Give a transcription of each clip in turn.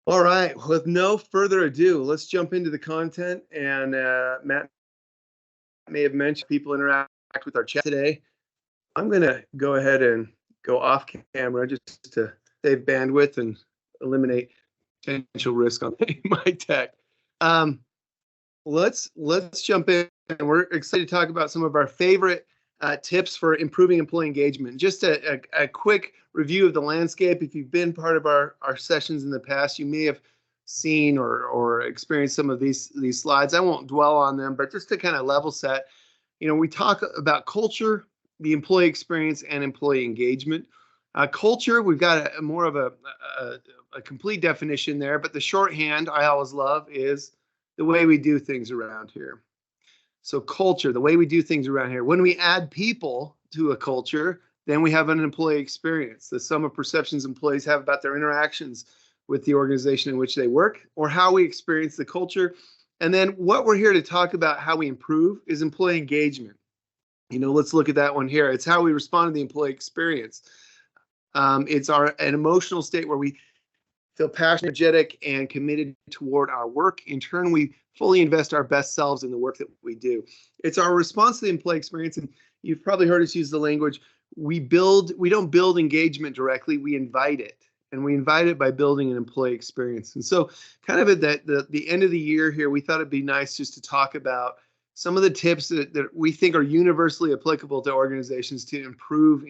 All right, with no further ado, let's jump into the content. And Matt may have mentioned people interact with our chat today. I'm going to go ahead and go off camera just to save bandwidth and eliminate potential risk on my tech. Let's jump in. And we're excited to talk about some of our favorite tips for improving employee engagement. Just a quick review of the landscape. If you've been part of our sessions in the past, you may have seen or experienced some of these slides. I won't dwell on them, but just to kind of level set, we talk about culture, the employee experience, and employee engagement. Culture, we've got more of a complete definition there, but the shorthand I always love is the way we do things around here. So culture, the way we do things around here. When we add people to a culture, then we have an employee experience, the sum of perceptions employees have about their interactions with the organization in which they work, or how we experience the culture. And then what we're here to talk about, how we improve, is employee engagement. Let's look at that one here. It's how we respond to the employee experience. It's an emotional state where we feel passionate, energetic, and committed toward our work. In turn, we fully invest our best selves in the work that we do. It's our response to the employee experience, and you've probably heard us use the language, we don't build engagement directly, we invite it. And we invite it by building an employee experience. And so kind of at the end of the year here, we thought it'd be nice just to talk about some of the tips that we think are universally applicable to organizations to improve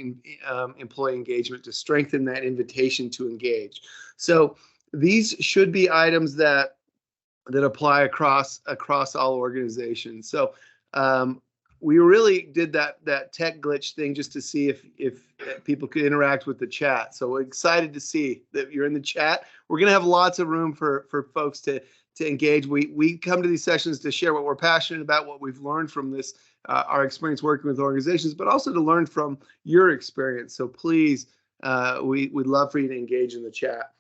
employee engagement, to strengthen that invitation to engage. So these should be items that apply across all organizations. So we really did that tech glitch thing just to see if people could interact with the chat. So we're excited to see that you're in the chat. We're going to have lots of room for folks to engage. We come to these sessions to share what we're passionate about, what we've learned from this, our experience working with organizations, but also to learn from your experience. So please, we'd love for you to engage in the chat.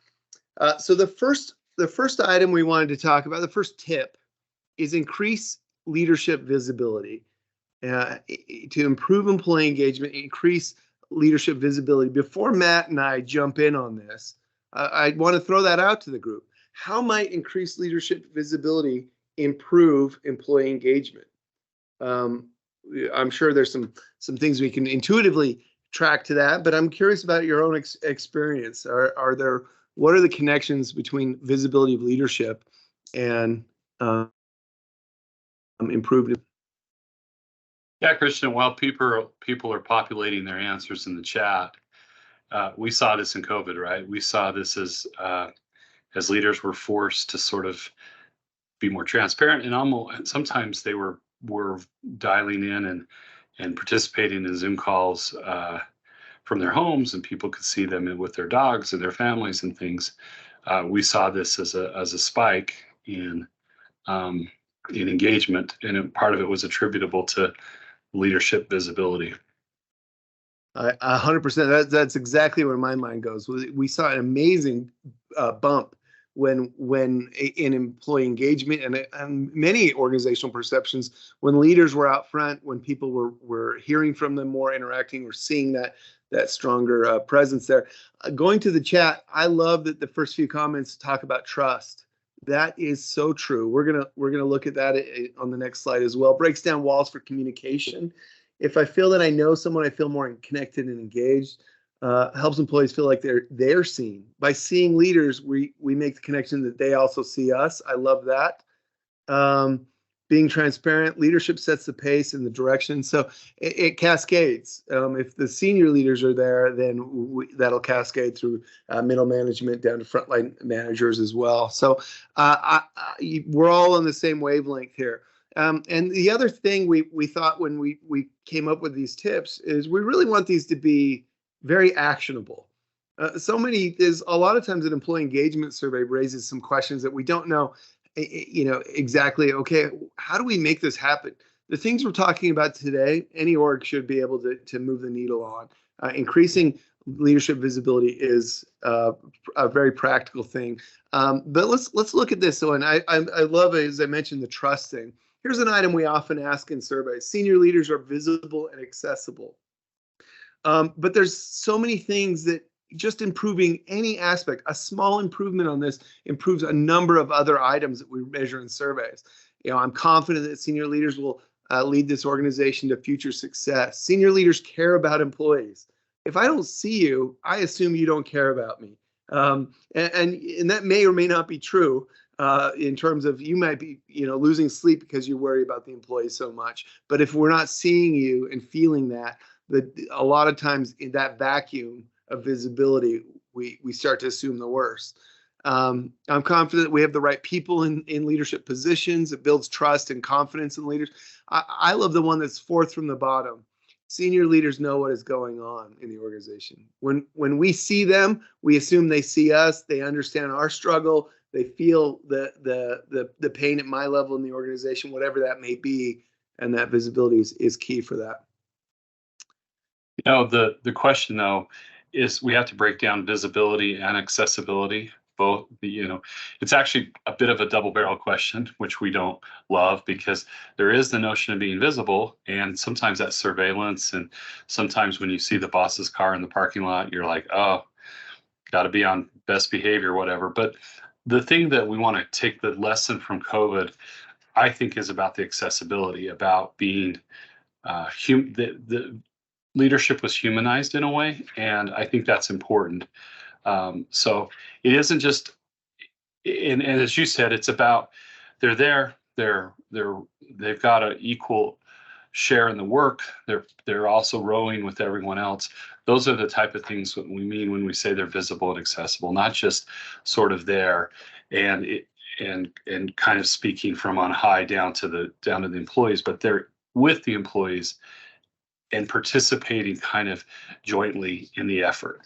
So the first item we wanted to talk about, the first tip, is increase leadership visibility. To improve employee engagement, increase leadership visibility. Before Matt and I jump in on this, I want to throw that out to the group. How might increased leadership visibility improve employee engagement? I'm sure there's some things we can intuitively track to that, but I'm curious about your own experience. What are the connections between visibility of leadership and improved? Yeah, Christian, while people are populating their answers in the chat, we saw this in COVID, right? We saw this as leaders were forced to sort of be more transparent, and sometimes they were dialing in and participating in Zoom calls from their homes, and people could see them with their dogs and their families and things. We saw this as a spike in engagement, and part of it was attributable to leadership visibility. 100%. That's exactly where my mind goes. We saw an amazing bump when in employee engagement and many organizational perceptions, when leaders were out front, when people were hearing from them more, interacting, we're seeing that stronger presence there. Going to the chat, I love that the first few comments talk about trust. That is so true. We're gonna look at that on the next slide as well. Breaks down walls for communication. If I feel that I know someone, I feel more connected and engaged. Helps employees feel like they're seen. By seeing leaders, we make the connection that they also see us. I love that. Being transparent, leadership sets the pace and the direction. So it cascades. If the senior leaders are there, then that'll cascade through middle management down to frontline managers as well. So we're all on the same wavelength here. And the other thing we thought when we came up with these tips is we really want these to be very actionable. There's a lot of times an employee engagement survey raises some questions that we don't know exactly, okay, how do we make this happen? The things we're talking about today, any org should be able to move the needle on. Increasing leadership visibility is a very practical thing. But let's look at this. So, and I love, as I mentioned, the trust thing. Here's an item we often ask in surveys. Senior leaders are visible and accessible. But there's so many things that just improving any aspect, a small improvement on this improves a number of other items that we measure in surveys. I'm confident that senior leaders will lead this organization to future success. Senior leaders care about employees. If I don't see you, I assume you don't care about me. And that may or may not be true in terms of you might be, losing sleep because you worry about the employees so much. But if we're not seeing you and feeling that a lot of times in that vacuum of visibility, we start to assume the worst. I'm confident we have the right people in leadership positions. It builds trust and confidence in leaders. I love the one that's fourth from the bottom. Senior leaders know what is going on in the organization. When we see them, we assume they see us. They understand our struggle. They feel the pain at my level in the organization, whatever that may be, and that visibility is key for that. The question though is we have to break down visibility and accessibility. Both, it's actually a bit of a double-barrel question, which we don't love because there is the notion of being visible, and sometimes that's surveillance, and sometimes when you see the boss's car in the parking lot, you're like, oh, got to be on best behavior, whatever. But the thing that we want to take the lesson from COVID, I think, is about the accessibility, about being the leadership was humanized in a way, and I think that's important. So it isn't just, and as you said, it's about they're there, they've got an equal share in the work. They're also rowing with everyone else. Those are the type of things that we mean when we say they're visible and accessible, not just sort of there and kind of speaking from on high down to the employees, but they're with the employees and participating kind of jointly in the effort.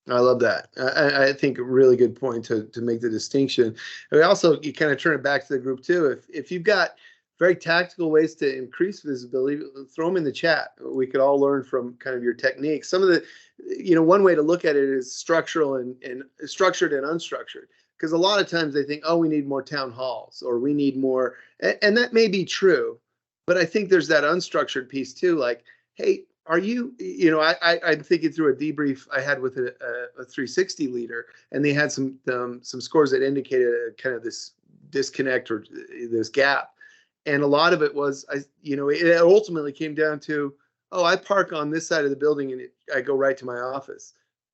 I love that. I think a really good point to make the distinction. And also, you kind of turn it back to the group too. If you've got very tactical ways to increase visibility, throw them in the chat. We could all learn from kind of your techniques. Some of the, one way to look at it is structural and structured and unstructured. Because a lot of times they think, oh, we need more town halls or we need more, and that may be true. But I think there's that unstructured piece too. Like, hey, are you, I'm thinking through a debrief I had with a 360 leader, and they had some scores that indicated kind of this disconnect or this gap. And a lot of it was, it ultimately came down to, oh, I park on this side of the building and I go right to my office.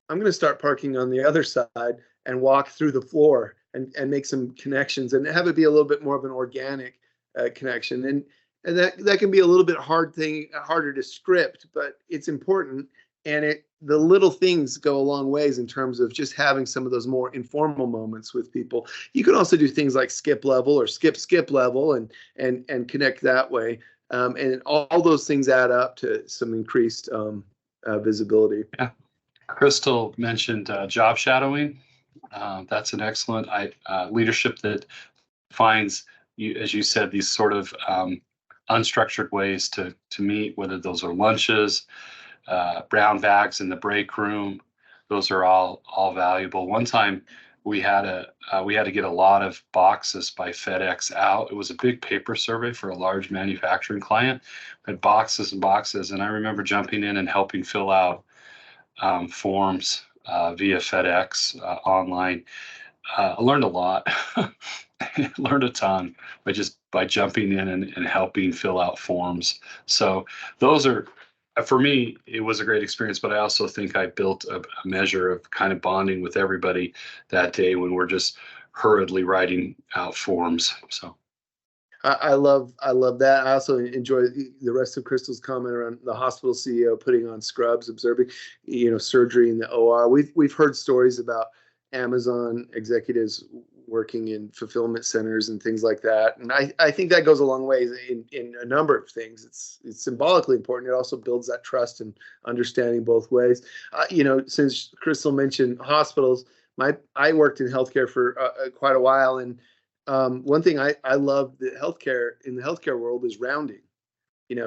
I'm going to start parking on the other side and walk through the floor and make some connections and have it be a little bit more of an organic connection. And that can be a little bit harder to script, but it's important. And the little things go a long ways in terms of just having some of those more informal moments with people. You can also do things like skip level or skip level and connect that way. And all those things add up to some increased visibility. Yeah. Crystal mentioned job shadowing. That's an excellent leadership that finds, as you said, these sort of unstructured ways to meet, whether those are lunches, brown bags in the break room. Those are all valuable. One time we had to get a lot of boxes by FedEx out. It was a big paper survey for a large manufacturing client. We had boxes and boxes, and I remember jumping in and helping fill out forms via FedEx online. I learned a lot. Learned a ton by jumping in and helping fill out forms. So those are, for me, it was a great experience, but I also think I built a measure of kind of bonding with everybody that day when we're just hurriedly writing out forms. So I love that. I also enjoy the rest of Crystal's comment around the hospital CEO putting on scrubs, observing, surgery in the OR. We've heard stories about Amazon executives working in fulfillment centers and things like that. And I think that goes a long way in a number of things. It's symbolically important. It also builds that trust and understanding both ways. Since Crystal mentioned hospitals, I worked in healthcare for quite a while. And one thing I love in the healthcare world is rounding,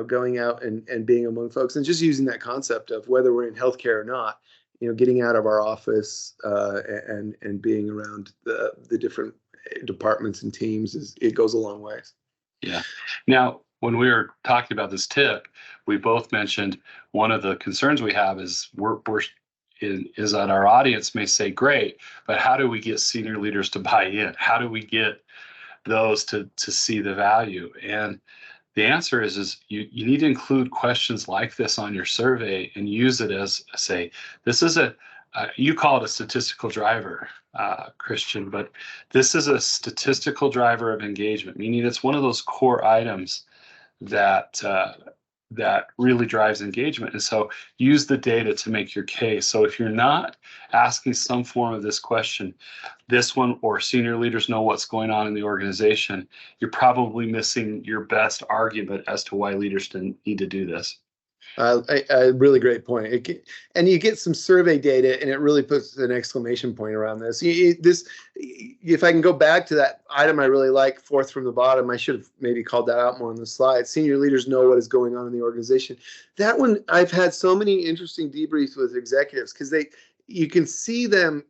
going out and being among folks and just using that concept of whether we're in healthcare or not, getting out of our office and being around the different departments and teams it goes a long ways. Yeah. Now, when we were talking about this tip, we both mentioned one of the concerns we have is we're is that our audience may say, great, but how do we get senior leaders to buy in? How do we get those to see the value? And the answer is you need to include questions like this on your survey and use it as, say, this is you call it a statistical driver, Christian, but this is a statistical driver of engagement, meaning it's one of those core items that really drives engagement. And so use the data to make your case. So if you're not asking some form of this question, this one or senior leaders know what's going on in the organization, you're probably missing your best argument as to why leaders didn't need to do this. A really great point. And you get some survey data, and it really puts an exclamation point around this. If I can go back to that item I really like, fourth from the bottom, I should have maybe called that out more on the slide. Senior leaders know what is going on in the organization. That one, I've had so many interesting debriefs with executives because you can see them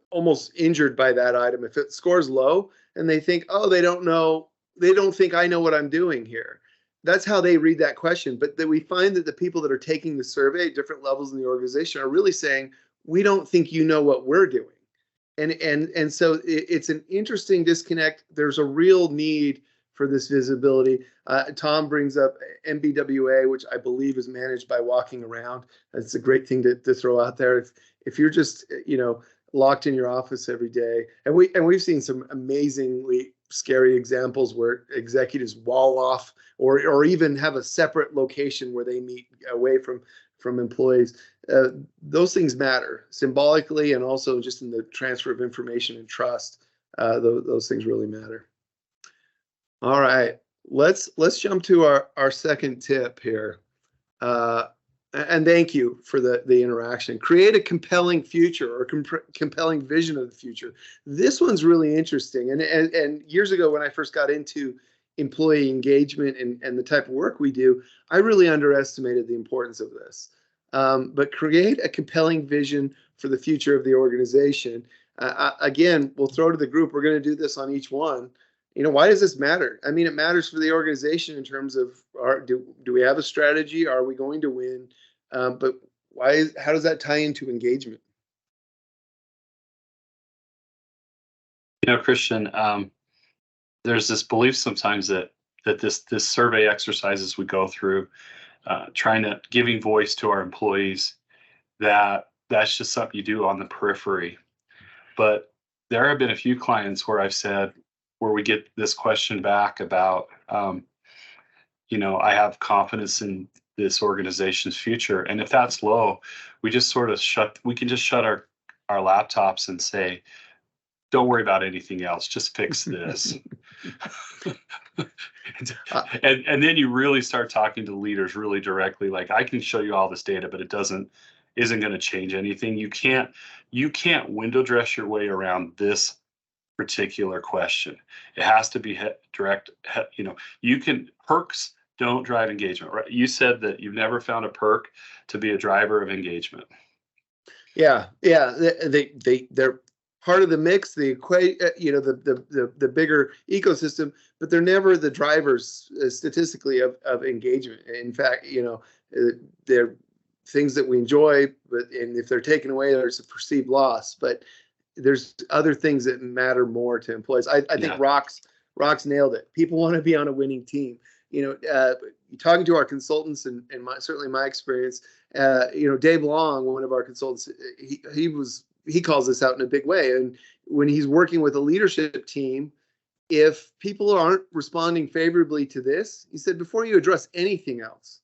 almost injured by that item. If it scores low and they think, oh, they don't think I know what I'm doing here. That's how they read that question. But that we find that the people that are taking the survey at different levels in the organization are really saying, we don't think you know what we're doing. And so it's an interesting disconnect. There's a real need for this visibility. Tom brings up MBWA, which I believe is managed by walking around. That's a great thing to throw out there. If you're just, locked in your office every day, and we've seen some amazingly scary examples where executives wall off or even have a separate location where they meet away from employees. Those things matter symbolically and also just in the transfer of information and trust. Those things really matter. All right, let's jump to our second tip here. And thank you for the interaction. Create a compelling future or compelling vision of the future. This one's really interesting. And years ago, when I first got into employee engagement and the type of work we do, I really underestimated the importance of this. But create a compelling vision for the future of the organization. Again, we'll throw to the group. We're going to do this on each one. Why does this matter? I mean, it matters for the organization in terms of do we have a strategy? Are we going to win? But how does that tie into engagement? Christian, there's this belief sometimes that this survey exercises we go through, giving voice to our employees, that's just something you do on the periphery. But there have been a few clients where I've said, where we get this question back about, I have confidence in this organization's future. And if that's low, we just sort of shut our laptops and say, don't worry about anything else, just fix this. and then you really start talking to leaders really directly, like, I can show you all this data, but it isn't going to change anything. You can't window dress your way around this particular question. It has to be direct. Perks don't drive engagement, right? You said that you've never found a perk to be a driver of engagement. Yeah. They're part of the mix, the bigger ecosystem, but they're never the drivers statistically of engagement. In fact, they're things that we enjoy, and if they're taken away, there's a perceived loss. But there's other things that matter more to employees. I think Rox nailed it. People want to be on a winning team. Talking to our consultants and certainly my experience, Dave Long, one of our consultants, he calls this out in a big way. And when he's working with a leadership team, if people aren't responding favorably to this, he said, before you address anything else,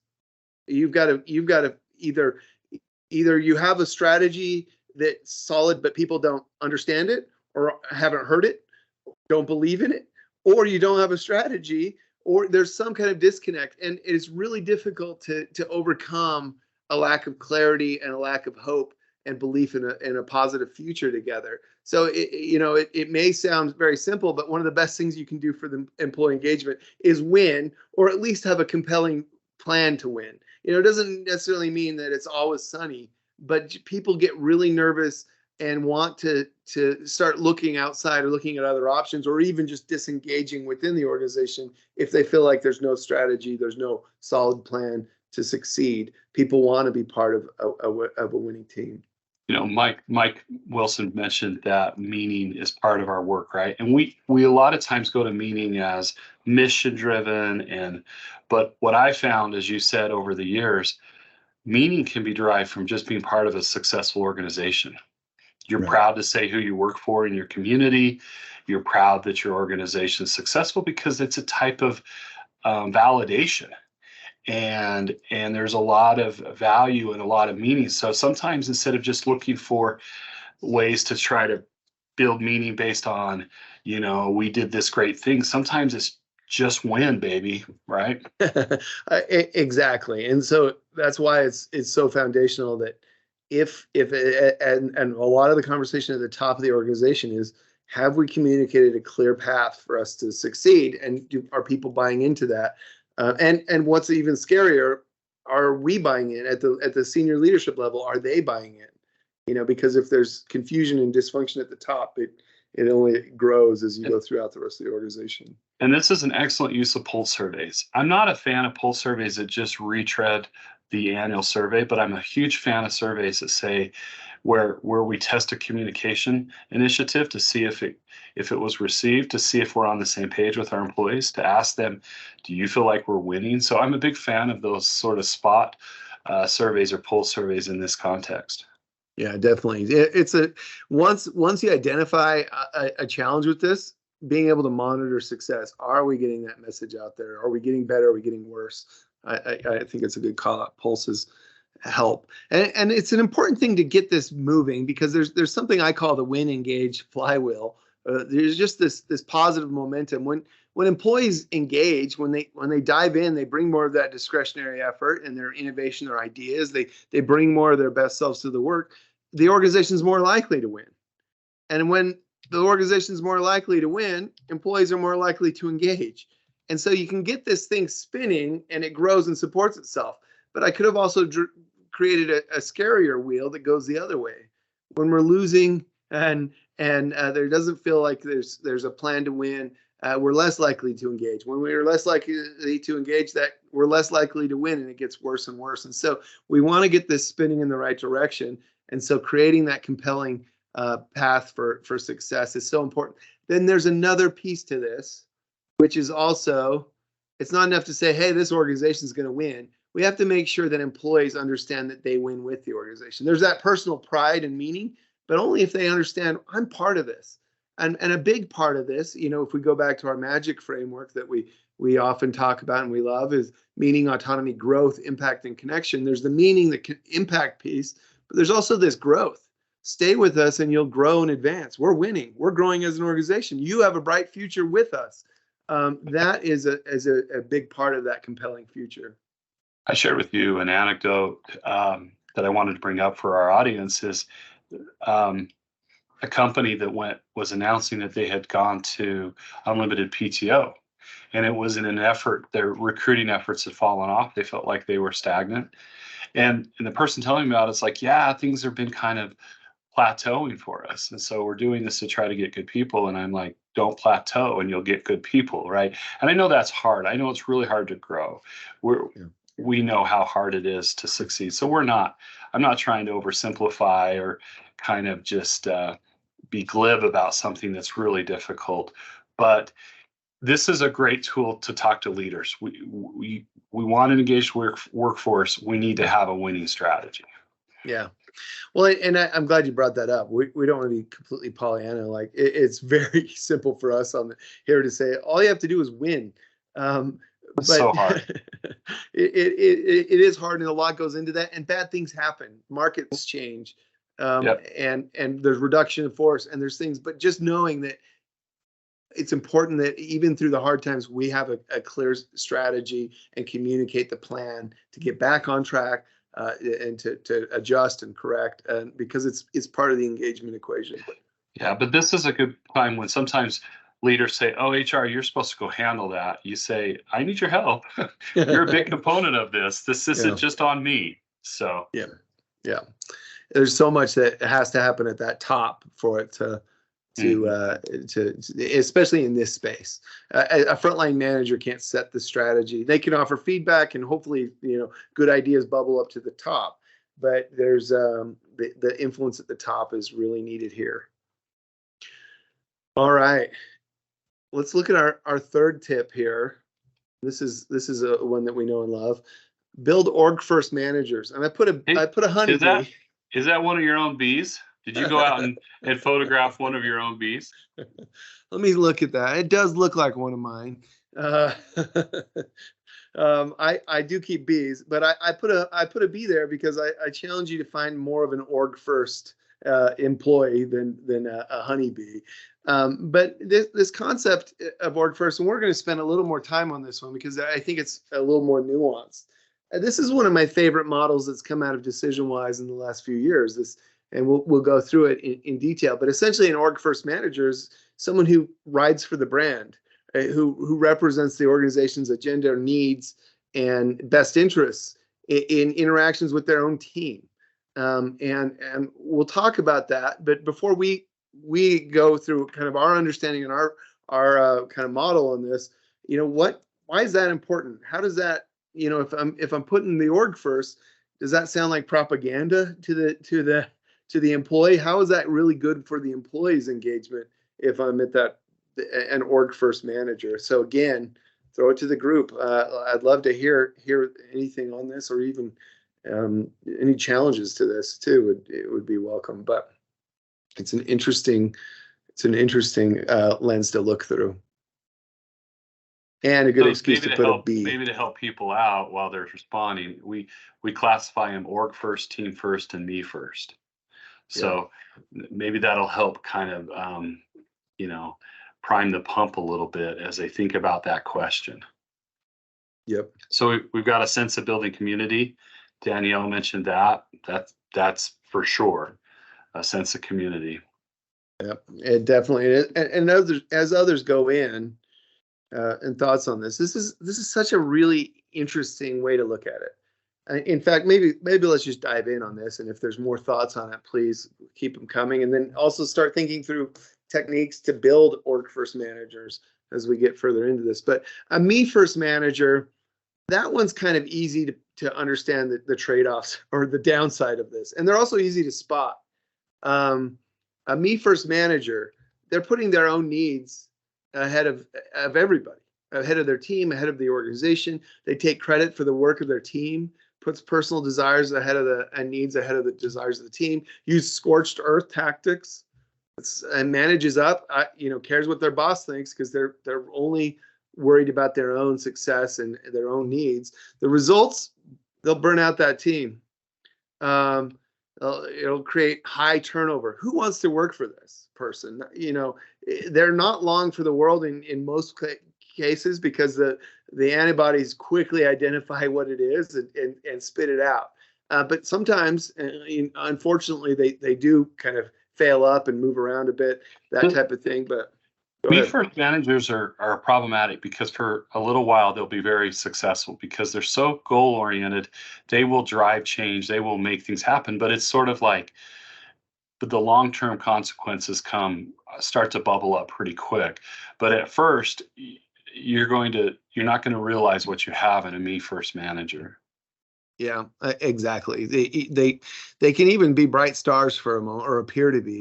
you've got to either you have a strategy that's solid, but people don't understand it or haven't heard it, don't believe in it, or you don't have a strategy, or there's some kind of disconnect. And it's really difficult to overcome a lack of clarity and a lack of hope and belief in a positive future together. So it may sound very simple, but one of the best things you can do for the employee engagement is win, or at least have a compelling plan to win. It doesn't necessarily mean that it's always sunny, but people get really nervous and want to start looking outside or looking at other options, or even just disengaging within the organization if they feel like there's no strategy, there's no solid plan to succeed. People want to be part of a winning team. Mike Wilson mentioned that meaning is part of our work, right? And we a lot of times go to meaning as mission driven, but what I found, as you said, over the years, meaning can be derived from just being part of a successful organization. You're proud to say who you work for in your community. You're proud that your organization is successful because it's a type of validation. And there's a lot of value and a lot of meaning. So sometimes instead of just looking for ways to try to build meaning based on, we did this great thing, sometimes it's just win, baby, right? Exactly. And so that's why it's so foundational that if and a lot of the conversation at the top of the organization is, have we communicated a clear path for us to succeed, and are people buying into that? And what's even scarier, are we buying in at the senior leadership level? Are they buying in? Because if there's confusion and dysfunction at the top, it only grows as you go throughout the rest of the organization. And this is an excellent use of pulse surveys. I'm not a fan of pulse surveys that just retread the annual survey, but I'm a huge fan of surveys that say where we test a communication initiative to see if it was received, to see if we're on the same page with our employees, to ask them, do you feel like we're winning? So I'm a big fan of those sort of spot surveys or pulse surveys in this context. Yeah, definitely. It's once you identify a challenge with this, being able to monitor success. Are we getting that message out there? Are we getting better? Are we getting worse? I think it's a good call out. Pulses help, and it's an important thing to get this moving, because there's something I call the win engage flywheel. There's just this positive momentum when employees engage, when they dive in, they bring more of that discretionary effort and their innovation, their ideas. They bring more of their best selves to the work. The organization is more likely to win, and when the organization is more likely to win, employees are more likely to engage. And so you can get this thing spinning and it grows and supports itself. But I could have also created a scarier wheel that goes the other way. When we're losing and there doesn't feel like there's a plan to win, we're less likely to engage. When we're less likely to engage, that we're less likely to win, and it gets worse and worse. And so we want to get this spinning in the right direction. And so creating that compelling path for success is so important. Then there's another piece to this, which is also, it's not enough to say, hey, this organization is going to win. We have to make sure that employees understand that they win with the organization. There's that personal pride and meaning, but only if they understand I'm part of this. And a big part of this, if we go back to our MAGIC framework that we often talk about and we love, is meaning, autonomy, growth, impact, and connection. There's the meaning, the impact piece, but there's also this growth. Stay with us and you'll grow and advance. We're winning. We're growing as an organization. You have a bright future with us. That is a big part of that compelling future. I shared with you an anecdote that I wanted to bring up for our audience is a company that was announcing that they had gone to unlimited PTO. And it was in an effort, their recruiting efforts had fallen off. They felt like they were stagnant. And the person telling me about it's like, yeah, things have been kind of plateauing for us. And so we're doing this to try to get good people. And I'm like, don't plateau and you'll get good people, right? And I know that's hard. I know it's really hard to grow. We know how hard it is to succeed. So I'm not trying to oversimplify or kind of just be glib about something that's really difficult. But this is a great tool to talk to leaders. We want an engaged workforce. We need to have a winning strategy. Yeah. Well, and I'm glad you brought that up. We don't want to be completely Pollyanna. Like it's very simple for us here to say all you have to do is win. But so hard. it is hard, and a lot goes into that. And bad things happen. Markets change, and there's reduction in force, and there's things. But just knowing that it's important that even through the hard times, we have a clear strategy and communicate the plan to get back on track. And to adjust and correct, and because it's part of the engagement equation. Yeah, but this is a good time when sometimes leaders say, "Oh, HR, you're supposed to go handle that." You say, "I need your help. You're a big component of this. This isn't just on me." So yeah, there's so much that has to happen at that top for it to especially in this space. A frontline manager can't set the strategy. They can offer feedback and hopefully, good ideas bubble up to the top. but there's the influence at the top is really needed here. All right, let's look at our third tip here. This is a one that we know and love. Build org first managers, and I put a honeybee. Is that one of your own bees? Did you go out and photograph one of your own bees? Let me look at that. It does look like one of mine. I do keep bees, but I put a bee there because I challenge you to find more of an org first employee than a honeybee. But this concept of org first, and we're going to spend a little more time on this one because I think it's a little more nuanced. This is one of my favorite models that's come out of DecisionWise in the last few years. And we'll go through it in detail. But essentially, an org first manager is someone who rides for the brand, who represents the organization's agenda, needs, and best interests in interactions with their own team. And we'll talk about that. But before we go through kind of our understanding and our kind of model on this, why is that important? How does that, if I'm putting the org first, does that sound like propaganda to the employee? How is that really good for the employee's engagement if I'm at an org first manager? So again, throw it to the group. I'd love to hear anything on this, or even any challenges to this too. It would be welcome. But it's an interesting lens to look through, and a good excuse to put a B. Maybe to help people out while they're responding, we classify them org first, team first, and me first. So maybe that'll help kind of prime the pump a little bit as they think about that question. Yep. So we've got a sense of building community. Danielle mentioned that. That's for sure a sense of community. Yep, it definitely is. And as others go in and thoughts on this is such a really interesting way to look at it. In fact, maybe let's just dive in on this. And if there's more thoughts on it, please keep them coming. And then also start thinking through techniques to build org first managers as we get further into this. But a me first manager, that one's kind of easy to understand the trade-offs or the downside of this. And they're also easy to spot. A me first manager, they're putting their own needs ahead of everybody, ahead of their team, ahead of the organization. They take credit for the work of their team, puts personal desires and needs ahead of the desires of the team, use scorched earth tactics, and manages up, cares what their boss thinks because they're only worried about their own success and their own needs. The results, they'll burn out that team. It'll create high turnover. Who wants to work for this person? They're not long for the world in most cases because the antibodies quickly identify what it is and spit it out. But sometimes, unfortunately, they do kind of fail up and move around a bit, that type of thing. But me first managers are problematic because for a little while they'll be very successful because they're so goal oriented. They will drive change. They will make things happen. But it's sort of like the long-term consequences start to bubble up pretty quick. But at first, you're not going to realize what you have in a me first manager. Yeah, exactly. They can even be bright stars for a moment, or appear to be.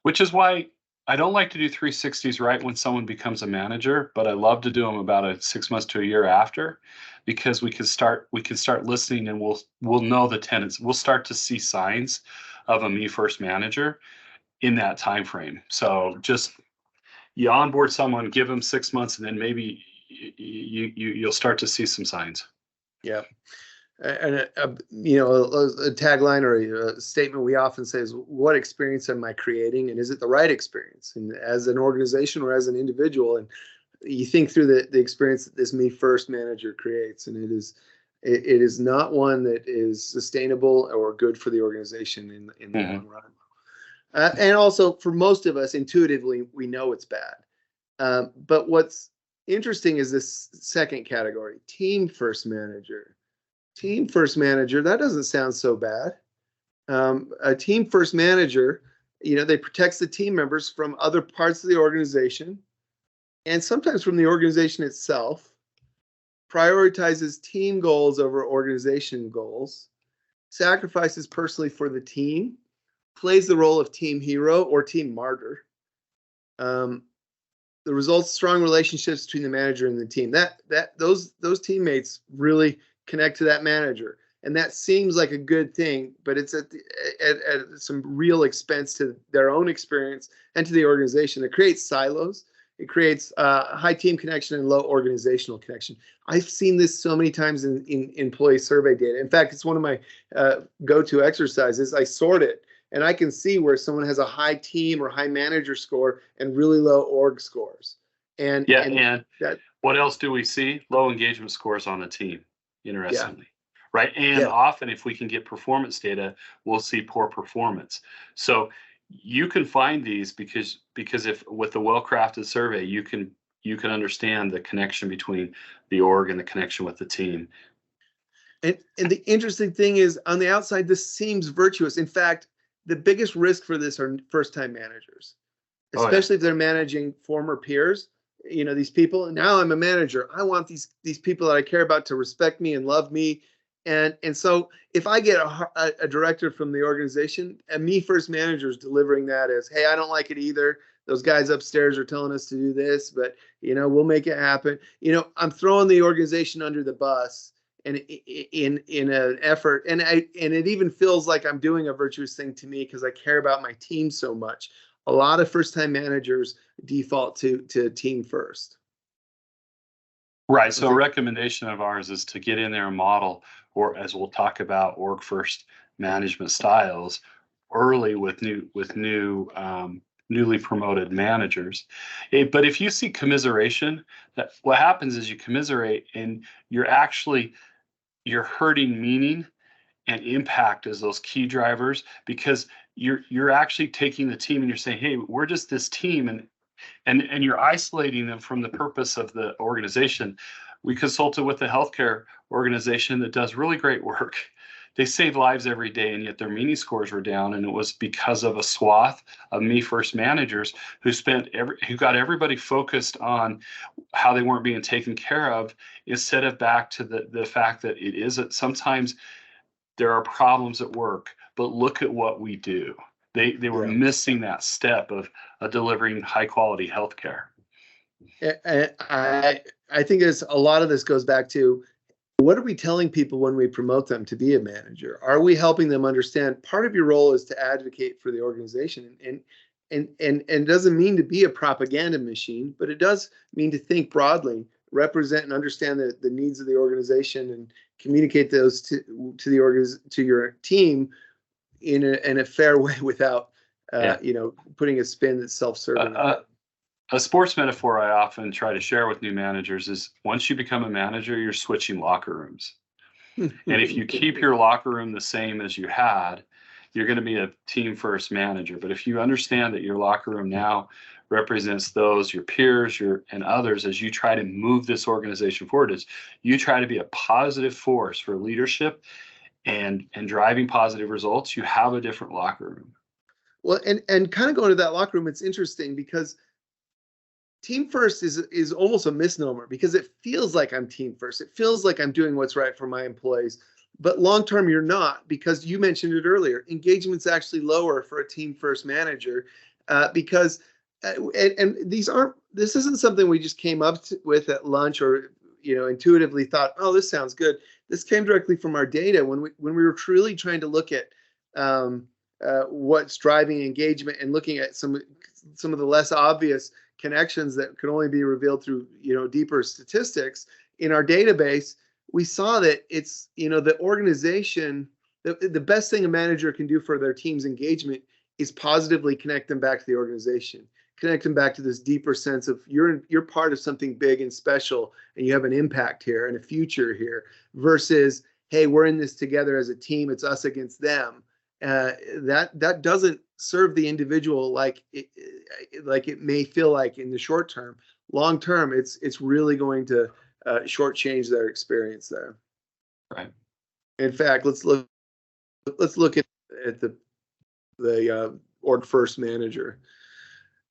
Which is why I don't like to do 360s right when someone becomes a manager, but I love to do them about 6 months to a year after, because we can start listening and we'll know the tenets. We'll start to see signs of a me first manager in that time frame. So just you onboard someone, give them 6 months, and then maybe you'll start to see some signs. Yeah. And a tagline or a statement we often say is, what experience am I creating, and is it the right experience, and as an organization or as an individual? And you think through the experience that this me first manager creates, and it is not one that is sustainable or good for the organization in the long run. And also, for most of us, intuitively we know it's bad. But what's interesting is this second category, team first manager. Team first manager, that doesn't sound so bad. A team first manager, they protects the team members from other parts of the organization, and sometimes from the organization itself, prioritizes team goals over organization goals, sacrifices personally for the team, plays the role of team hero or team martyr. The results, strong relationships between the manager and the team. Those teammates really connect to that manager, and that seems like a good thing, but it's at some real expense to their own experience and to the organization. It creates silos. It creates high team connection and low organizational connection. I've seen this so many times in employee survey data. In fact, it's one of my go-to exercises. I sort it, and I can see where someone has a high team or high manager score and really low org scores. And that, what else do we see? Low engagement scores on the team, interestingly. Yeah. Right. And often if we can get performance data, we'll see poor performance. So you can find these because if with a well-crafted survey, you can understand the connection between the org and the connection with the team. And the interesting thing is, on the outside, this seems virtuous. In fact, the biggest risk for this are first-time managers, especially if they're managing former peers. You know, these people. Now I'm a manager. I want these people that I care about to respect me and love me. And so if I get a directive from the organization, and me first manager is delivering that as, hey, I don't like it either. Those guys upstairs are telling us to do this, but we'll make it happen. I'm throwing the organization under the bus, and in an effort, and it even feels like I'm doing a virtuous thing to me because I care about my team so much. A lot of first-time managers default to team first. Right. So a recommendation of ours is to get in there and model, or as we'll talk about, org first management styles early with newly promoted managers. But if you see commiseration, that what happens is you commiserate and you're hurting meaning and impact as those key drivers, because you're actually taking the team and you're saying, hey, we're just this team, and you're isolating them from the purpose of the organization. We consulted with a healthcare organization that does really great work. They save lives every day, and yet their meaning scores were down, and it was because of a swath of me first managers who got everybody focused on how they weren't being taken care of, instead of back to the fact that it isn't. Sometimes there are problems at work, but look at what we do. They were missing that step of delivering high quality healthcare. I think a lot of this goes back to, what are we telling people when we promote them to be a manager? Are we helping them understand part of your role is to advocate for the organization? And it doesn't mean to be a propaganda machine, but it does mean to think broadly, represent and understand the needs of the organization, and communicate those to your team in a fair way without putting a spin that's self-serving. A sports metaphor I often try to share with new managers is, once you become a manager, you're switching locker rooms. And if you keep your locker room the same as you had, you're going to be a team first manager. But if you understand that your locker room now represents your peers, and others, as you try to move this organization forward, as you try to be a positive force for leadership and driving positive results, you have a different locker room. Well, and kind of going to that locker room, it's interesting because team first is almost a misnomer, because it feels like I'm team first. It feels like I'm doing what's right for my employees. But long term, you're not, because you mentioned it earlier. Engagement's actually lower for a team first manager because this isn't something we just came up with at lunch, or intuitively thought, oh, this sounds good. This came directly from our data when we were truly trying to look at what's driving engagement, and looking at some of the less obvious connections that could only be revealed through deeper statistics in our database. We saw that it's the organization, the best thing a manager can do for their team's engagement is positively connect them back to the organization, connect them back to this deeper sense of you're part of something big and special, and you have an impact here and a future here, versus, hey, we're in this together as a team, it's us against them. That doesn't serve the individual like it may feel like in the short term. Long term, it's really going to shortchange their experience there. Right. In fact, let's look at the org first manager.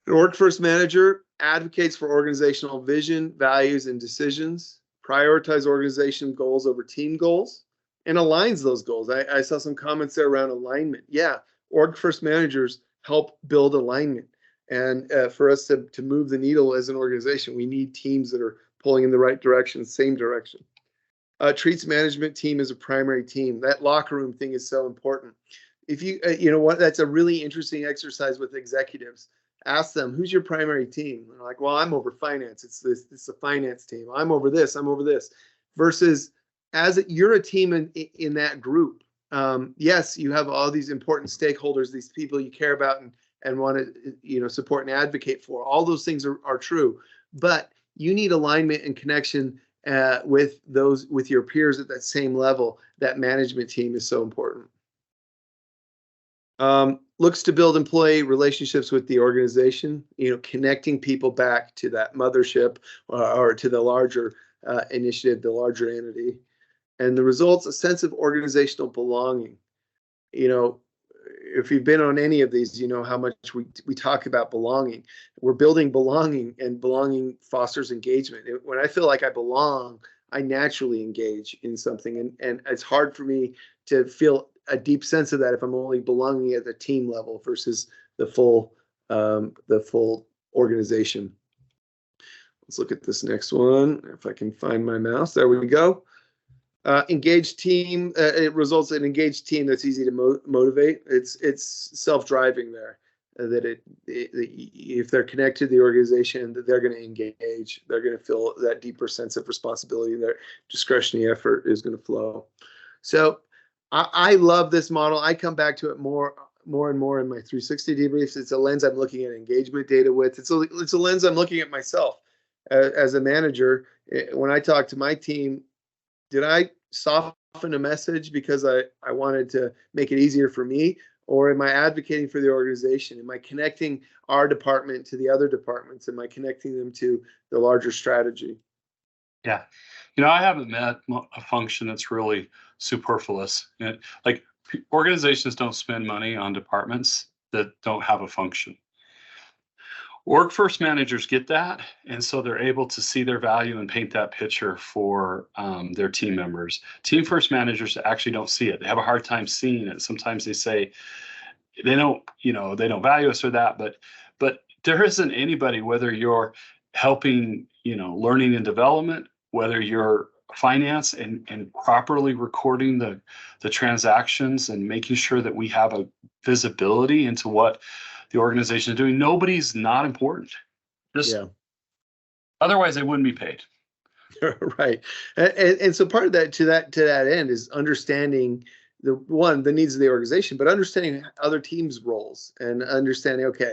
An org first manager advocates for organizational vision, values, and decisions, prioritize organization goals over team goals, and aligns those goals. I saw some comments there around alignment. Yeah, org first managers help build alignment. And for us to move the needle as an organization, we need teams that are pulling in the right direction, same direction. Treats management team as a primary team. That locker room thing is so important. If you, you know what, that's a really interesting exercise with executives. Ask them, who's your primary team? They're like, well, I'm over finance. It's a finance team. I'm over this. I'm over this. Versus you're a team in that group. Yes, you have all these important stakeholders, these people you care about and want to, support and advocate for. All those things are true, but you need alignment and connection with your peers at that same level. That management team is so important. Looks to build employee relationships with the organization, connecting people back to that mothership or to the larger initiative, the larger entity. And the results, a sense of organizational belonging. If you've been on any of these, you know how much we talk about belonging. We're building belonging, and belonging fosters engagement. When I feel like I belong, I naturally engage in something. And it's hard for me to feel a deep sense of that if I'm only belonging at the team level versus the full organization. Let's look at this next one. If I can find my mouse, there we go. Engaged team, it results in an engaged team that's easy to motivate. It's self-driving there. If they're connected to the organization, that they're going to engage. They're going to feel that deeper sense of responsibility. Their discretionary effort is going to flow. So I love this model. I come back to it more and more in my 360 debriefs. It's a lens I'm looking at engagement data with. It's a lens I'm looking at myself as a manager. When I talk to my team, did I soften a message because I wanted to make it easier for me? Or am I advocating for the organization? Am I connecting our department to the other departments? Am I connecting them to the larger strategy? Yeah. I haven't met a function that's really superfluous. Like organizations don't spend money on departments that don't have a function. Org first managers get that, and so they're able to see their value and paint that picture for their team members. Team first managers actually don't see it. They have a hard time seeing it. Sometimes they say they don't value us or that, but there isn't anybody, whether you're helping, learning and development, whether you're finance and properly recording the transactions and making sure that we have a visibility into what the organization is doing. Nobody's not important. Otherwise they wouldn't be paid. Right. And so part of that to that end is understanding the needs of the organization, but understanding other teams' roles and understanding, okay,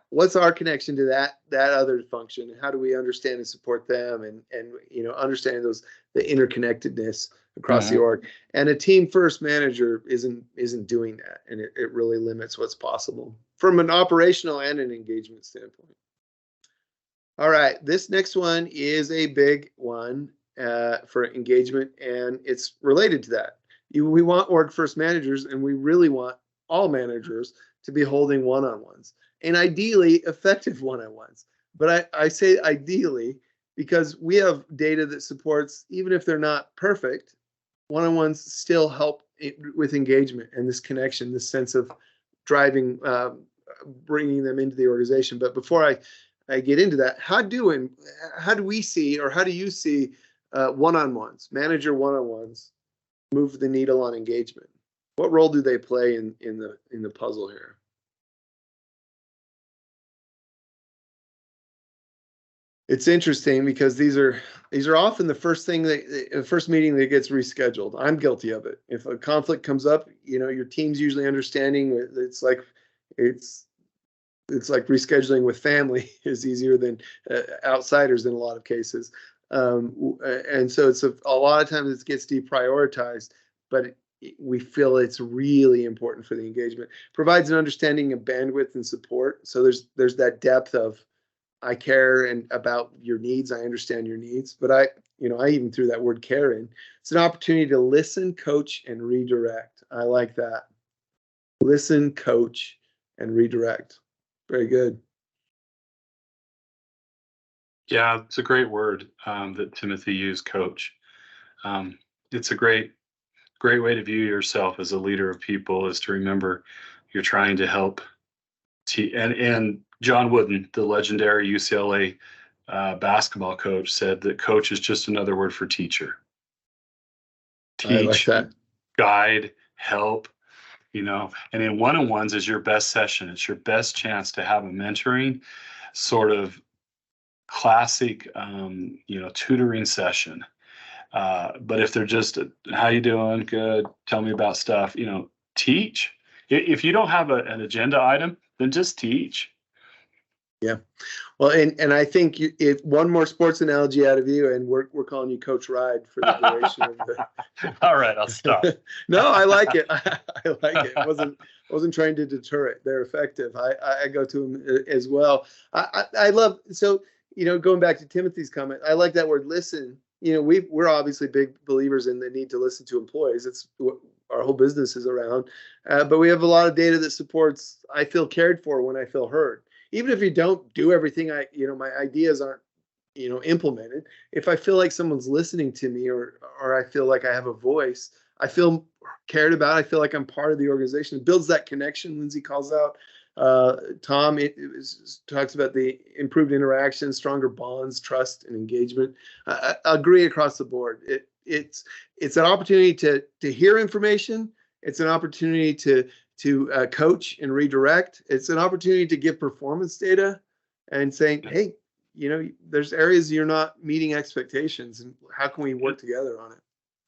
what's our connection to that other function, and how do we understand and support them, and understanding the interconnectedness across the org. And a team first manager isn't doing that, and it really limits what's possible from an operational and an engagement standpoint. All right, this next one is a big one for engagement, and it's related to that. We want org first managers, and we really want all managers to be holding one-on-ones, and ideally effective one-on-ones. But I say ideally because we have data that supports, even if they're not perfect, one-on-ones still help with engagement and this connection, this sense of driving, bringing them into the organization. But before I get into that, how do we see, or how do you see one-on-ones, manager one-on-ones move the needle on engagement? What role do they play in the puzzle here? It's interesting because these are often the first meeting that gets rescheduled. I'm guilty of it. If a conflict comes up, your team's usually understanding. It's like rescheduling with family is easier than outsiders in a lot of cases. And so it's a lot of times it gets deprioritized, but we feel it's really important for the engagement. Provides an understanding of bandwidth and support. So there's that depth of, I care and about your needs. I understand your needs, but I even threw that word care in. It's an opportunity to listen, coach, and redirect. I like that. Listen, coach, and redirect. Very good. Yeah, it's a great word that Timothy used, coach. It's a great great way to view yourself as a leader of people is to remember you're trying to help. And John Wooden, the legendary UCLA basketball coach, said that coach is just another word for teacher. I like Teach, that. guide, help, and in one-on-ones is your best session. It's your best chance to have a mentoring sort of classic, tutoring session. But if they're just, how you doing? Good. Tell me about stuff, teach. If you don't have an agenda item, then just teach. Yeah. Well, and I think if one more sports analogy out of you, and we're calling you Coach Wride for the duration of the. All right, I'll stop. No, I like it. I like it. Wasn't trying to deter it. They're effective. I go to them as well. I love, so going back to Timothy's comment, I like that word listen. We're obviously big believers in the need to listen to employees. It's what our whole business is around. But we have a lot of data that supports I feel cared for when I feel heard. Even if you don't do everything, my ideas aren't, implemented. If I feel like someone's listening to me, or I feel like I have a voice, I feel cared about. I feel like I'm part of the organization. It builds that connection. Lindsay calls out. Tom talks about the improved interaction, stronger bonds, trust, and engagement. I agree across the board. It's an opportunity to hear information. It's an opportunity to coach and redirect. It's an opportunity to give performance data and saying, hey, there's areas you're not meeting expectations, and how can we work together on it?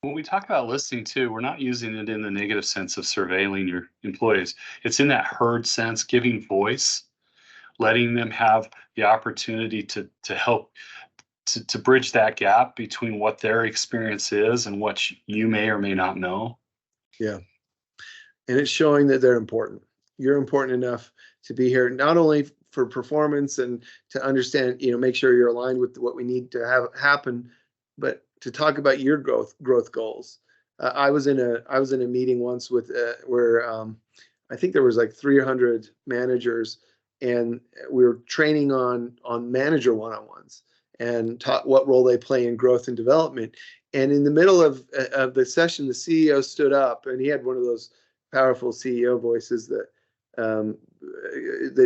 When we talk about listening too, we're not using it in the negative sense of surveilling your employees. It's in that heard sense, giving voice, letting them have the opportunity to help to bridge that gap between what their experience is and what you may or may not know. Yeah. And it's showing that they're important. You're important enough to be here, not only for performance and to understand, make sure you're aligned with what we need to have happen, but to talk about your growth goals. I was in a meeting once with where I think there was like 300 managers, and we were training on manager one-on-ones and taught what role they play in growth and development. And in the middle of the session, the CEO stood up, and he had one of those powerful CEO voices that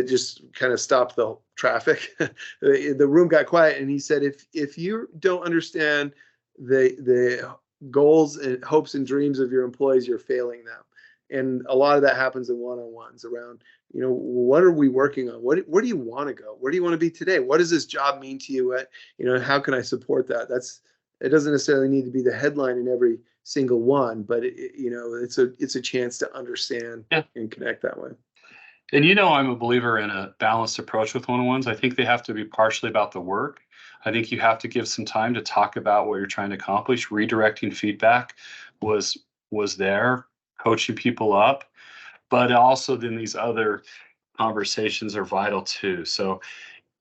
just kind of stopped the traffic. The room got quiet, and he said, if you don't understand the goals and hopes and dreams of your employees, you're failing them. And a lot of that happens in one-on-ones around, what are we working on? Where do you want to go? Where do you want to be today? What does this job mean to you? How can I support that? It doesn't necessarily need to be the headline in every single one, but it's a chance to understand and connect that way. And I'm a believer in a balanced approach with one-on-ones. I think they have to be partially about the work. I think you have to give some time to talk about what you're trying to accomplish. Redirecting feedback was there, coaching people up, but also then these other conversations are vital too. So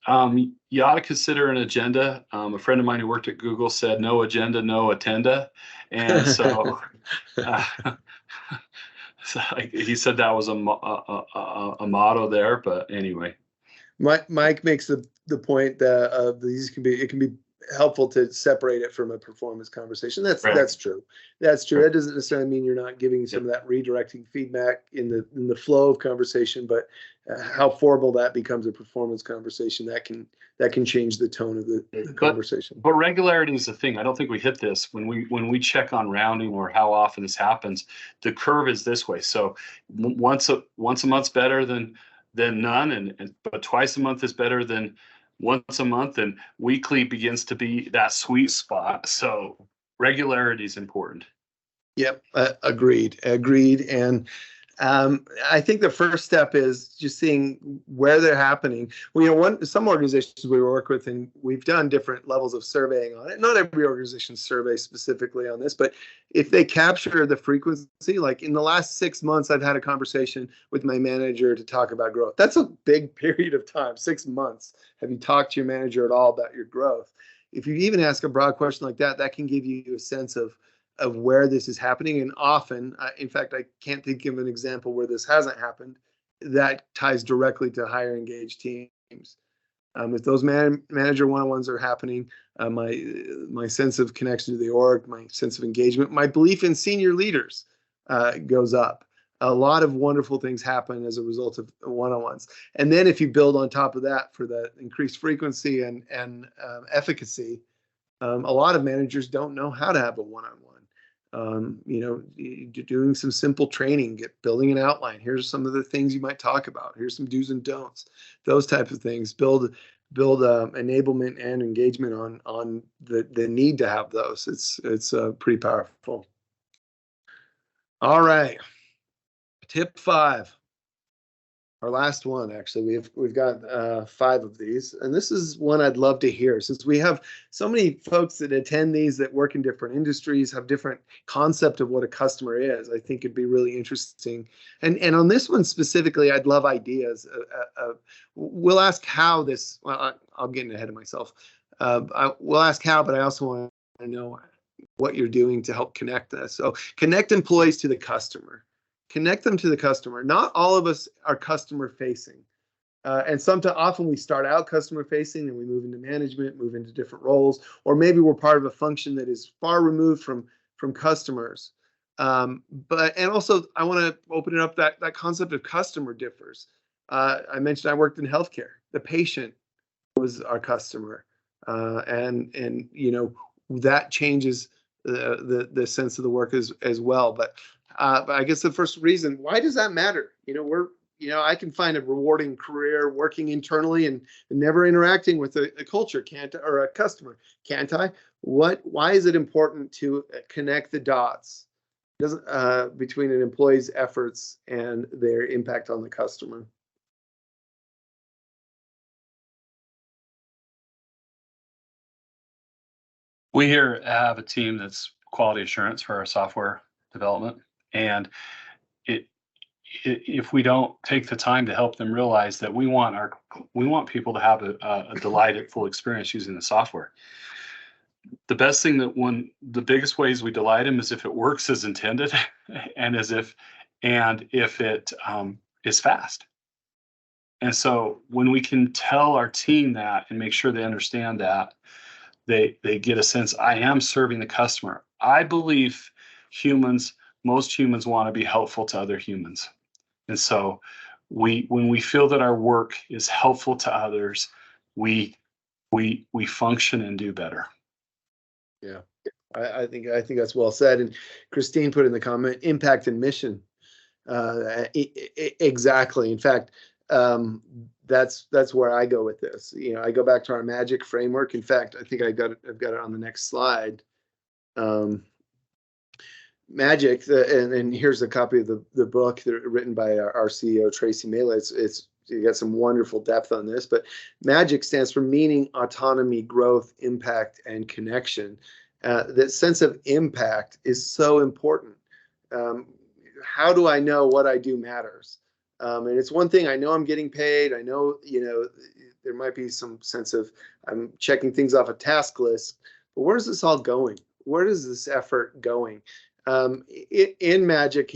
you ought to consider an agenda. A friend of mine who worked at Google said, no agenda, no attenda. And so, he said that was a motto there, but anyway. Mike makes the point that it can be helpful to separate it from a performance conversation. That's true. That's true. That doesn't necessarily mean you're not giving some of that redirecting feedback in the flow of conversation, but how formal that becomes a performance conversation, that can change the tone of the conversation. But regularity is the thing. I don't think we hit this when we check on rounding or how often this happens. The curve is this way. So once a month's better than none, but twice a month is better than once a month, and weekly begins to be that sweet spot. So regularity is important. Yep, agreed. And I think the first step is just seeing where they're happening. Some organizations we work with, and we've done different levels of surveying on it. Not every organization surveys specifically on this, but if they capture the frequency, like in the last 6 months, I've had a conversation with my manager to talk about growth. That's a big period of time, 6 months. Have you talked to your manager at all about your growth? If you even ask a broad question like that, that can give you a sense of where this is happening. And often, in fact, I can't think of an example where this hasn't happened, that ties directly to higher engaged teams. If those manager one-on-ones are happening, my sense of connection to the org, my sense of engagement, my belief in senior leaders goes up. A lot of wonderful things happen as a result of one-on-ones. And then if you build on top of that for the increased frequency and efficacy, a lot of managers don't know how to have a one-on-one. Doing some simple training, building an outline. Here's some of the things you might talk about. Here's some do's and don'ts. Those types of things. Build enablement and engagement on the need to have those. It's pretty powerful. All right, tip 5. Our last one, actually. We've got 5 of these, and this is one I'd love to hear, since we have so many folks that attend these that work in different industries, have different concept of what a customer is. I think it'd be really interesting. And on this one specifically, I'd love ideas. We'll ask how this. Well, I'm getting ahead of myself. We'll ask how, but I also want to know what you're doing to help connect this. So connect employees to the customer. Connect them to the customer. Not all of us are customer facing. And often we start out customer facing and we move into management, move into different roles, or maybe we're part of a function that is far removed from customers. And also I want to open it up, that concept of customer differs. I mentioned I worked in healthcare. The patient was our customer. And that changes the sense of the work as well. But I guess the first reason, why does that matter? I can find a rewarding career working internally and never interacting with a culture, or a customer, can't I? Why is it important to connect the dots between an employee's efforts and their impact on the customer? We here have a team that's quality assurance for our software development. And if we don't take the time to help them realize that we want people to have a delightful experience using the software. The best thing the biggest ways we delight them is if it works as intended, and if it is fast. And so when we can tell our team that and make sure they understand that, they get a sense, I am serving the customer. I believe most humans want to be helpful to other humans. And so when we feel that our work is helpful to others, we function and do better. Yeah, I think that's well said. And Christine put in the comment, impact and mission. Exactly. In fact, that's where I go with this. I go back to our magic framework. In fact, I think I've got it on the next slide. Magic, and here's a copy of the book written by our CEO, Tracy Mela. It's you got some wonderful depth on this, but magic stands for meaning, autonomy, growth, impact, and connection. That sense of impact is so important. How do I know what I do matters? And it's one thing, I know I'm getting paid. I know, there might be some sense of I'm checking things off a task list, but where's this all going? Where is this effort going? In Magic,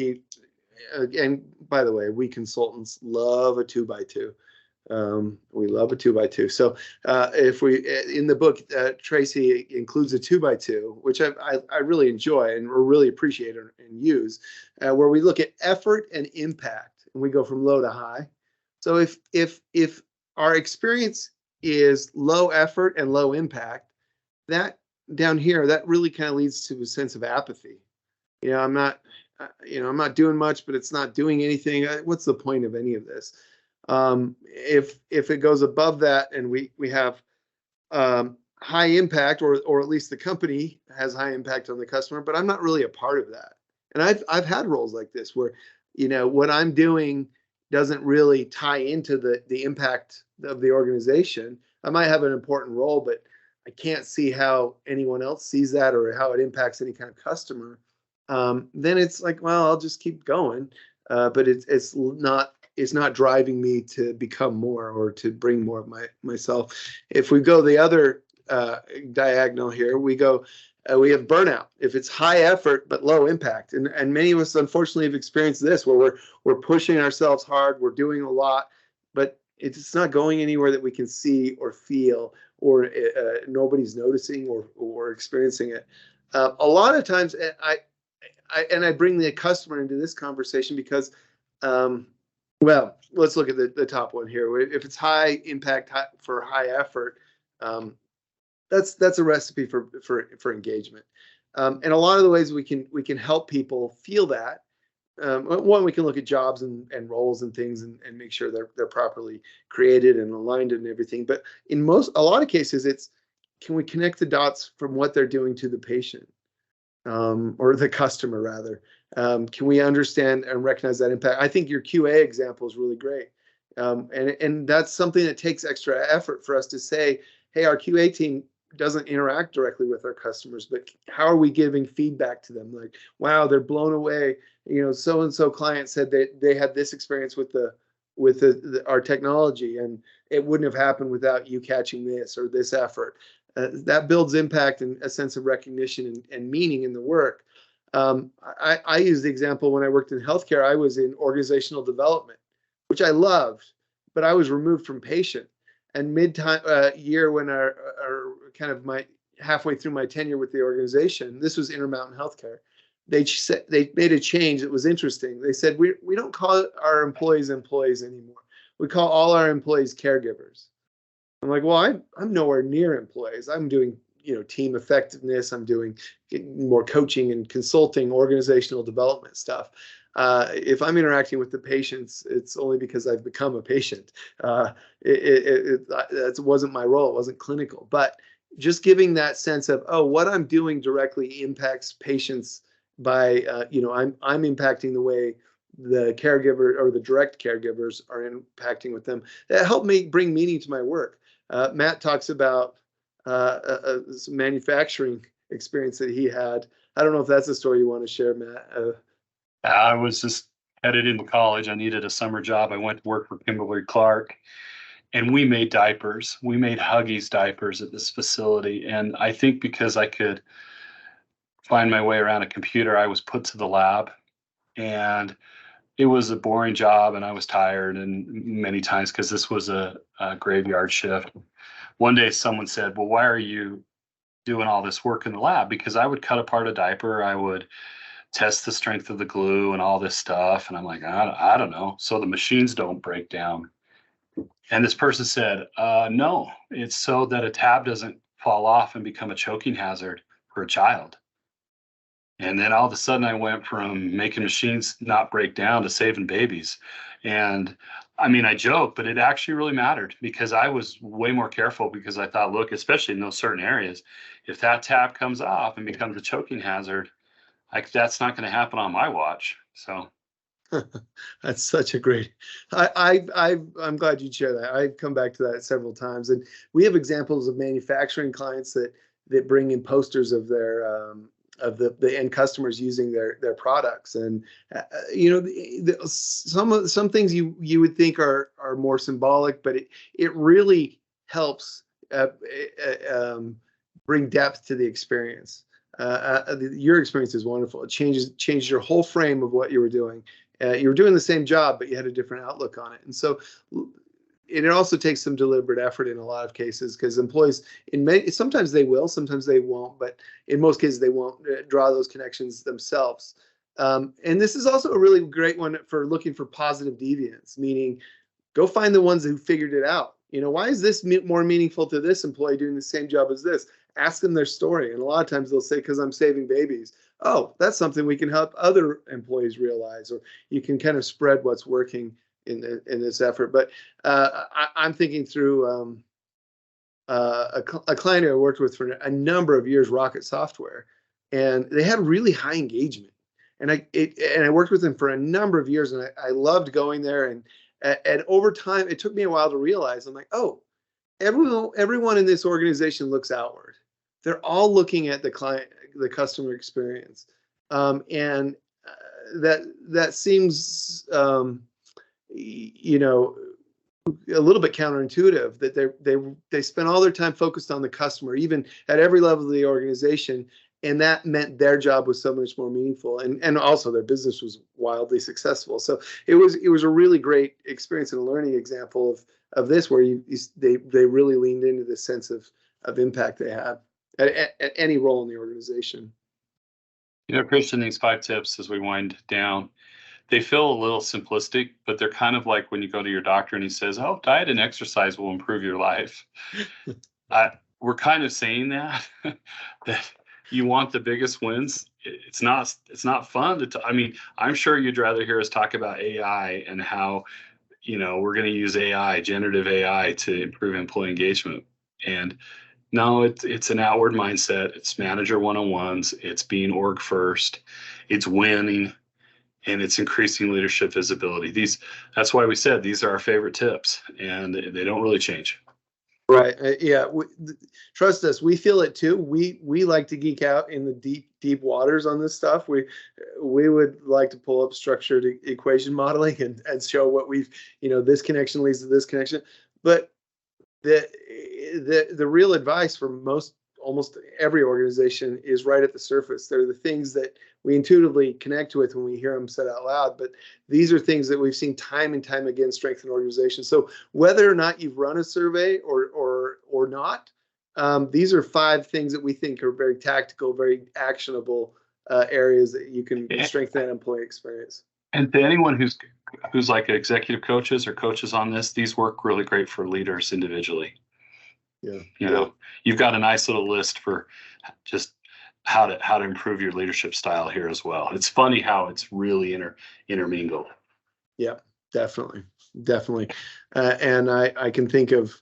and by the way, we consultants love a 2x2. We love a 2x2. So in the book, Tracy includes a 2x2, which I really enjoy and really appreciate and use, where we look at effort and impact, and we go from low to high. So if our experience is low effort and low impact, that down here, that really kind of leads to a sense of apathy. I'm not doing much, but it's not doing anything. What's the point of any of this? If it goes above that and we have high impact, or at least the company has high impact on the customer, but I'm not really a part of that. And I've had roles like this where, what I'm doing doesn't really tie into the impact of the organization. I might have an important role, but I can't see how anyone else sees that or how it impacts any kind of customer. Then it's like, well, I'll just keep going. But it's not driving me to become more or to bring more of myself. If we go the other diagonal here, we have burnout. If it's high effort but low impact, and many of us unfortunately have experienced this, where we're pushing ourselves hard, we're doing a lot, but it's not going anywhere that we can see or feel, or nobody's noticing or experiencing it. A lot of times, I bring the customer into this conversation because, well, let's look at the top one here. If it's high impact for high effort, that's a recipe for engagement. And a lot of the ways we can help people feel that. One, we can look at jobs and roles and things and make sure they're properly created and aligned and everything. But in a lot of cases, it's, can we connect the dots from what they're doing to the patient, or the customer rather? Can we understand and recognize that impact? I think your QA example is really great. And that's something that takes extra effort for us to say, hey, our QA team doesn't interact directly with our customers, but how are we giving feedback to them? Like, wow, they're blown away. So and so client said they had this experience with our technology, and it wouldn't have happened without you catching this or this effort. That builds impact and a sense of recognition and meaning in the work. I use the example when I worked in healthcare. I was in organizational development, which I loved, but I was removed from patient. And mid-year, when our kind of halfway through my tenure with the organization, this was Intermountain Healthcare. They made a change that was interesting. They said, we don't call our employees anymore. We call all our employees caregivers. I'm like, well, I'm nowhere near employees. I'm doing team effectiveness. I'm doing more coaching and consulting, organizational development stuff. If I'm interacting with the patients, it's only because I've become a patient. That wasn't my role. It wasn't clinical. But just giving that sense of, oh, what I'm doing directly impacts patients by, I'm impacting the way the caregiver or the direct caregivers are impacting with them. That helped me bring meaning to my work. Matt talks about some manufacturing experience that he had. I don't know if that's a story you want to share, Matt. I was just headed into college. I needed a summer job. I went to work for Kimberly-Clark, and we made diapers. We made Huggies diapers at this facility. And I think because I could find my way around a computer, I was put to the lab. And it was a boring job, and I was tired, and many times because this was a graveyard shift. One day someone said, well, why are you doing all this work in the lab? Because I would cut apart a diaper, I would test the strength of the glue and all this stuff. And I'm like, I don't know. So the machines don't break down. And this person said, no, it's so that a tab doesn't fall off and become a choking hazard for a child. And then all of a sudden I went from making machines not break down to saving babies. And I mean, I joke, but it actually really mattered because I was way more careful because I thought, look, especially in those certain areas, if that tab comes off and becomes a choking hazard, that's not going to happen on my watch. So that's such a great. I'm glad you share that. I've come back to that several times, and we have examples of manufacturing clients that bring in posters of their of the end customers using their products, and some things you would think are more symbolic, but it really helps bring depth to the experience. Your experience is wonderful. It changed your whole frame of what you were doing. You were doing the same job, but you had a different outlook on it. And so it also takes some deliberate effort in a lot of cases, because employees, sometimes they will, sometimes they won't, but in most cases they won't draw those connections themselves. And this is also a really great one for looking for positive deviance, meaning go find the ones who figured it out. Why is this more meaningful to this employee doing the same job as this? Ask them their story. And a lot of times they'll say, because I'm saving babies. Oh, that's something we can help other employees realize, or you can kind of spread what's working in this effort. But I'm thinking through a client I worked with for a number of years, Rocket Software, and they had really high engagement. And I worked with them for a number of years, and I loved going there. And over time, it took me a while to realize, I'm like, oh, everyone in this organization looks outward. They're all looking at the client, the customer experience, and that seems, a little bit counterintuitive, that they spend all their time focused on the customer, even at every level of the organization, And that meant their job was so much more meaningful, and also their business was wildly successful. So it was a really great experience and a learning example of this, where they really leaned into this sense of impact they had at any role in the organization. Christian, these 5 tips as we wind down, they feel a little simplistic, but they're kind of like when you go to your doctor and he says, "Oh, diet and exercise will improve your life." We're kind of saying that that you want the biggest wins. It's not fun to. I mean, I'm sure you'd rather hear us talk about AI and how we're going to use AI, generative AI, to improve employee engagement. And no, it's an outward mindset. It's manager one-on-ones. It's being org first. It's winning. And it's increasing leadership visibility. That's why we said these are our favorite tips, and they don't really change. Right. Yeah. Trust us. We feel it too. We like to geek out in the deep waters on this stuff. We would like to pull up structured equation modeling and show what this connection leads to this connection. But the real advice for almost every organization is right at the surface. They're the things that we intuitively connect with when we hear them said out loud, but these are things that we've seen time and time again strengthen organizations. So whether or not you've run a survey or not, these are 5 things that we think are very tactical, very actionable areas that you can strengthen that employee experience. And to anyone who's like executive coaches or coaches on this, these work really great for leaders individually. Yeah. You've got a nice little list for just how to improve your leadership style here as well. It's funny how it's really intermingled. Yeah, definitely. And I can think of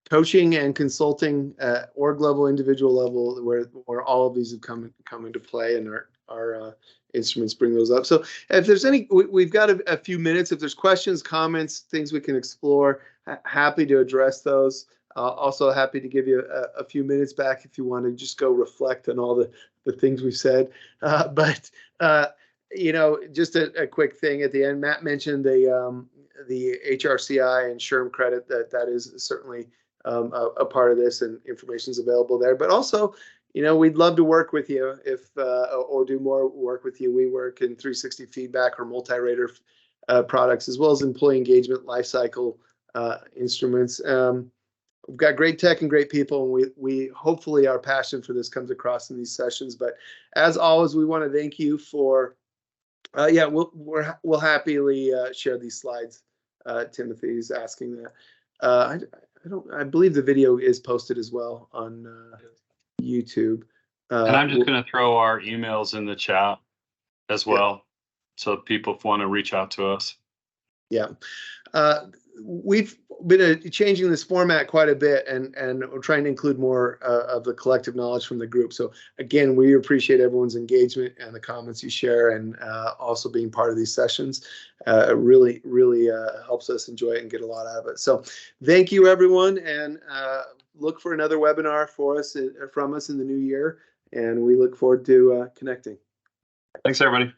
coaching and consulting at org level, individual level, where all of these have come into play, and our instruments bring those up. So if there's we've got a few minutes. If there's questions, comments, things we can explore, happy to address those. Also happy to give you a few minutes back if you want to just go reflect on all the things we've said. But just a quick thing at the end. Matt mentioned the HRCI and SHRM credit. That is certainly a part of this, and information is available there. But also, we'd love to work with you or do more work with you. We work in 360 feedback or multi-rater products, as well as employee engagement lifecycle instruments. We've got great tech and great people, and we hopefully our passion for this comes across in these sessions. But as always, we want to thank you for we'll happily share these slides. Timothy's asking that. I believe the video is posted as well on YouTube. And I'm just going to throw our emails in the chat as well, so people want to reach out to us. Yeah. We've been changing this format quite a bit, and we're trying to include more of the collective knowledge from the group. So again, we appreciate everyone's engagement and the comments you share, and also being part of these sessions. It really helps us enjoy it and get a lot out of it. So thank you, everyone, and look for another webinar from us in the new year, and we look forward to connecting. Thanks, everybody.